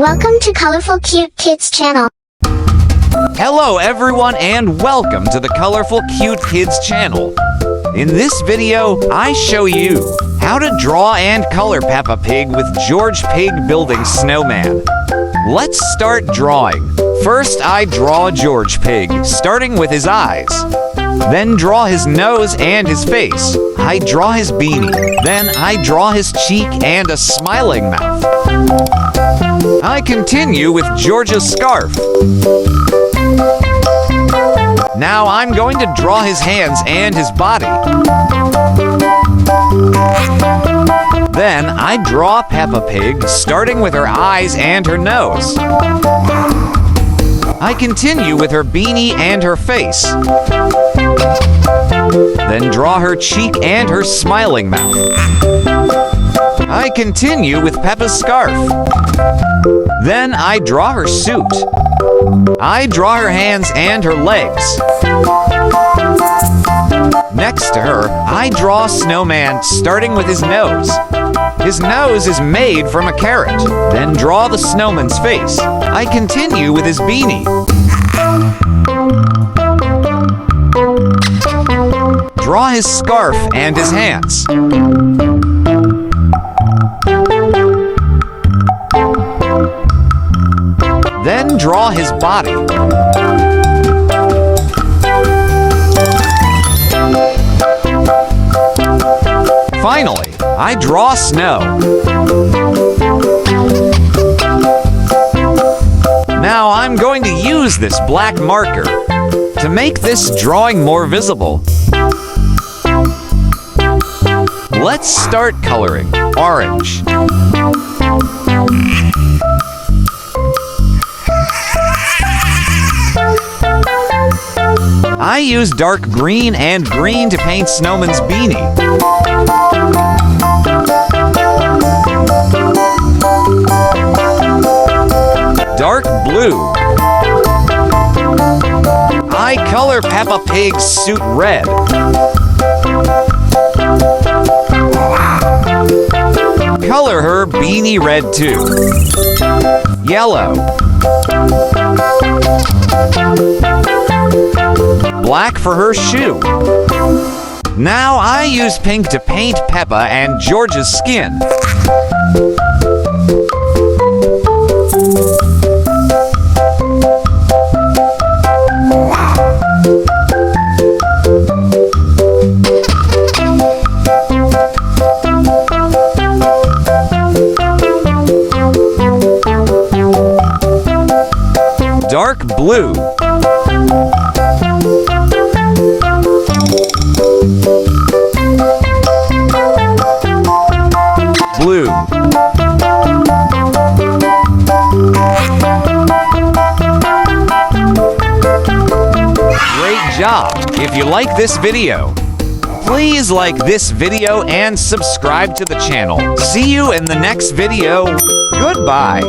Welcome to Colorful Cute Kids Channel. Hello everyone and welcome to the Colorful Cute Kids Channel. In this video, I show you how to draw and color Peppa Pig with George Pig building Snowman. Let's start drawing. First, I draw George Pig, starting with his eyes. Then draw his nose and his face. I draw his beanie. Then I draw his cheek and a smiling mouth. I continue with George's scarf. Now I'm going to draw his hands and his body. Then I draw Peppa Pig, starting with her eyes and her nose. I continue with her beanie and her face. Then draw her cheek and her smiling mouth. I continue with Peppa's scarf. Then I draw her suit. I draw her hands and her legs. Next to her, I draw Snowman, starting with his nose. His nose is made from a carrot. Then draw the snowman's face. I continue with his beanie. Draw his scarf and his hands. Then draw his body. Finally, I draw snow. Now I'm going to use this black marker to make this drawing more visible. Let's start coloring orange. I use dark green and green to paint Snowman's beanie. Dark blue. I color Peppa Pig's suit red. Color her beanie red too. Yellow. Black for her shoe. Now I use pink to paint Peppa and George's skin. Dark blue. Blue. Great job! If you like this video, please like this video and subscribe to the channel. See you in the next video. Goodbye.